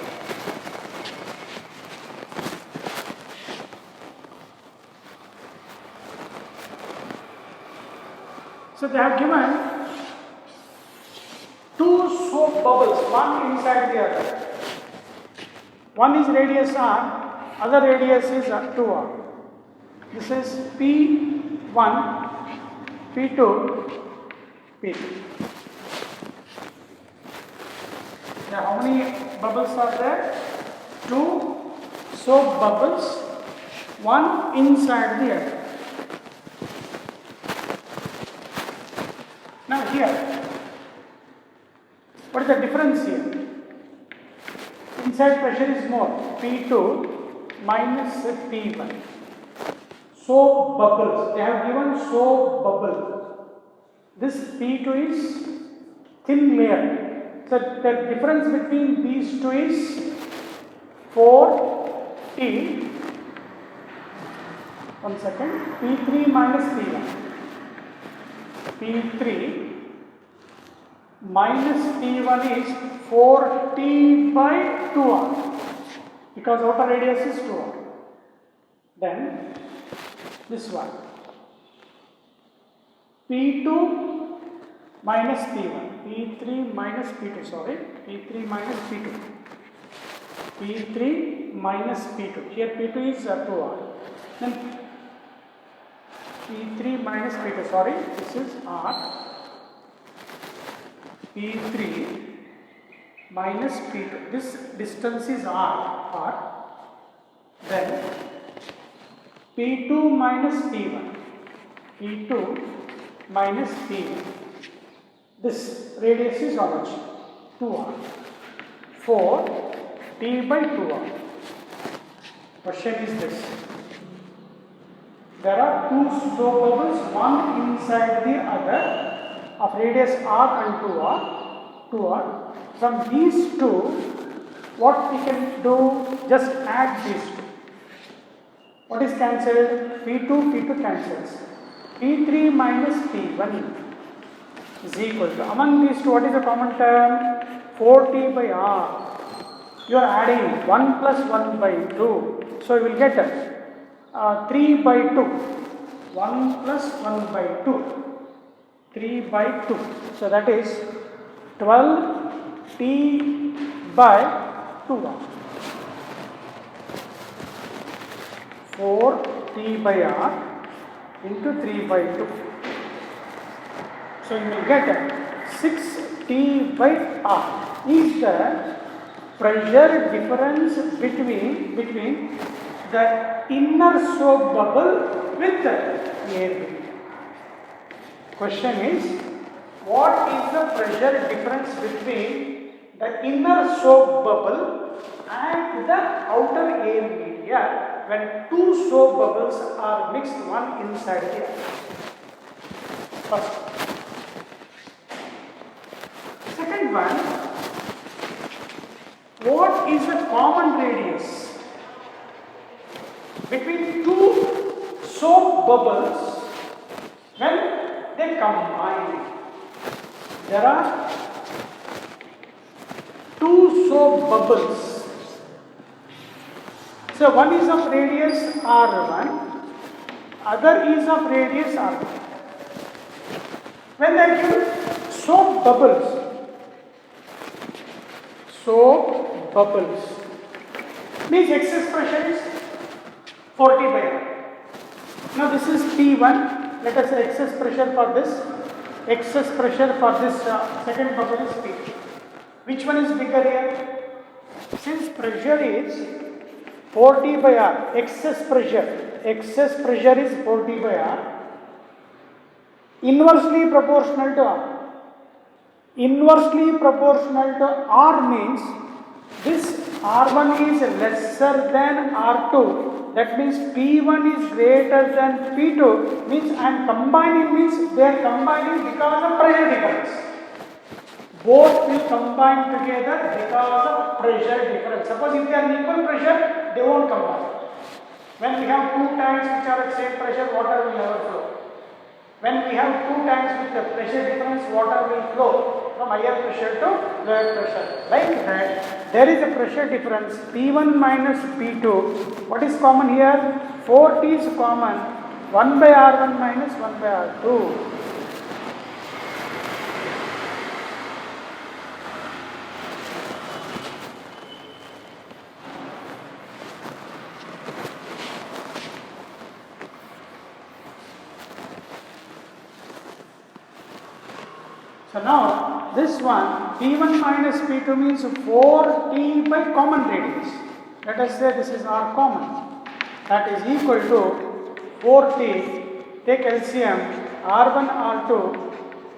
So they have given 2 soap bubbles, one inside the other. One is radius r, other radius is 2r. This is P1, P2, P3. Now how many bubbles are there? 2 soap bubbles, one inside the other. Now here, what is the difference here? Inside pressure is more, P2 minus P1. Soap bubbles, they have given soap bubble. This P2 is thin layer. So the difference between these two is 4T. One second, P3 minus P1. P3 minus P1 is 4T by 2R, because outer radius is 2R. Then this one, P2 minus P1, P3 minus P2, sorry, P3 minus P2, P3 minus P2, here P2 is 2R, then P3 minus P2, sorry, this is R, P3 minus P2, this distance is R, then P2 minus P1, P2 minus P1, this radius is how much? 2R, 4T by 2R. Question is this. There are 2 soap bubbles, one inside the other, of radius R and 2R. From these two, what we can do, just add these two. What is cancelled? P2 cancels. P3 minus P1 is equal to, among these two, what is the common term? 4T by R. You are adding 1 plus 1 by 2. So you will get 3 by 2. 1 plus 1 by 2. 3 by 2. So that is 12T by 2R. 4T by R into 3 by 2. So you will get 6T by R is the pressure difference between the inner soap bubble with the air bubble. Question is, what is the pressure difference between the inner soap bubble and the outer air media when 2 soap bubbles are mixed one inside the other? First, given what is the common radius between two soap bubbles when they combine. There are two soap bubbles. So one is of radius R1, other is of radius R2. When they give soap bubbles means excess pressure is 40 by R. Now this is P1. Let us say excess pressure for this. Excess pressure for this second bubble is P. Which one is bigger here? Since pressure is 40 by R, excess pressure is 40 by R, inversely proportional to R. Inversely proportional to R means this R1 is lesser than R2. That means P1 is greater than P2. Means I am combining, means they are combining because of pressure difference. Both will combine together because of pressure difference. Suppose if they are equal pressure, they won't combine. When we have two tanks which are at same pressure, water will never flow. When we have two tanks with the pressure difference, water will flow from higher pressure to lower pressure. Like that, there is a pressure difference P1 minus P2. What is common here? 40 is common. 1 by R1 minus 1 by R2. So now this one P1 minus P2 means 4T by common radius. Let us say this is R common. That is equal to 4T. Take LCM R1 R2.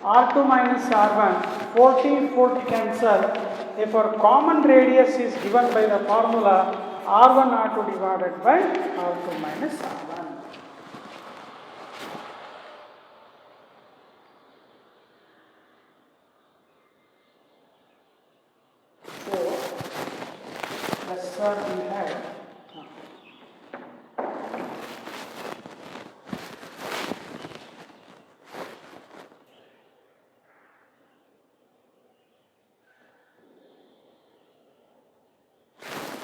R2 minus R1. 40 cancel. Therefore common radius is given by the formula R1 R2 divided by R2 minus R1. We have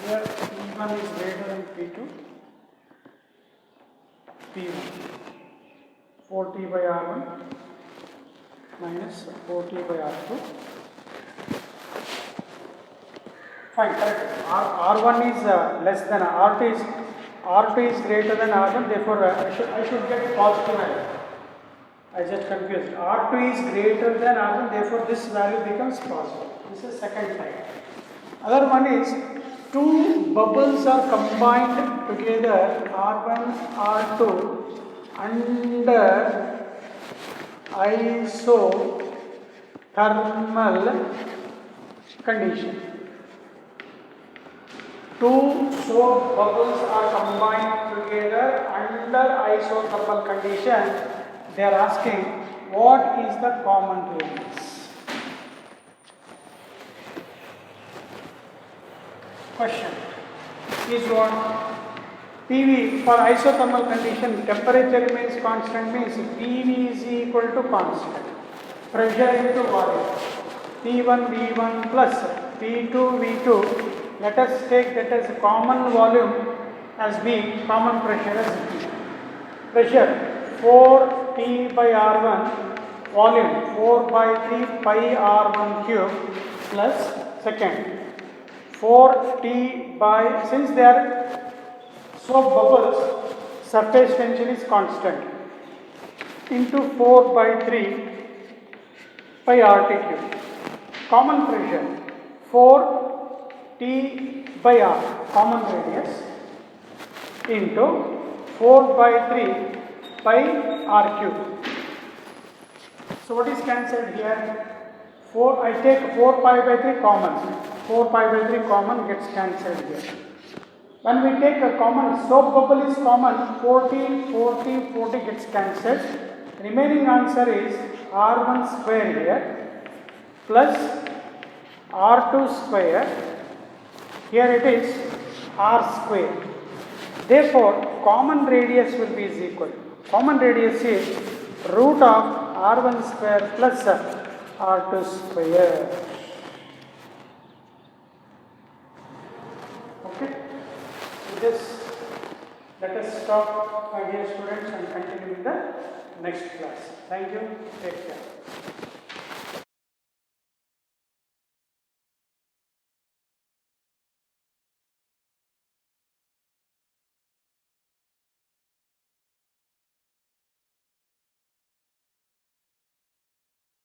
here P1 is greater than P2, P1 40 by R1 minus 40 by R2. Fine, correct. R1 is less than R2 is greater than R1. Therefore, I should get positive value. I just confused. R2 is greater than R1. Therefore, this value becomes positive. This is second type. Other one is two bubbles are combined together R1, R2 under isothermal condition. Two soap bubbles are combined together under isothermal condition. They are asking what is the common radius. Question is what? PV for isothermal condition, temperature remains constant means PV is equal to constant. Pressure into volume. P1 V1 plus P2 V2. Let us take that as common volume as V, common pressure as V. Pressure 4T by R1, volume 4 by 3 pi R1 cube plus second 4T by, since they are soap bubbles, surface tension is constant, into 4 by 3 pi RT cube. Common pressure 4 T by R, common radius, into 4 by 3 pi R cube. So what is cancelled here? I take 4 pi by 3 common. 4 pi by 3 common gets cancelled here. When we take a common, soap bubble is common, 40 gets cancelled. Remaining answer is R1 square here plus r2 square, here it is r square. Therefore, common radius will be is equal. Common radius is root of r1 square plus r2 square. Okay. With this, let us stop, my dear students, and continue in the next class. Thank you. Take care.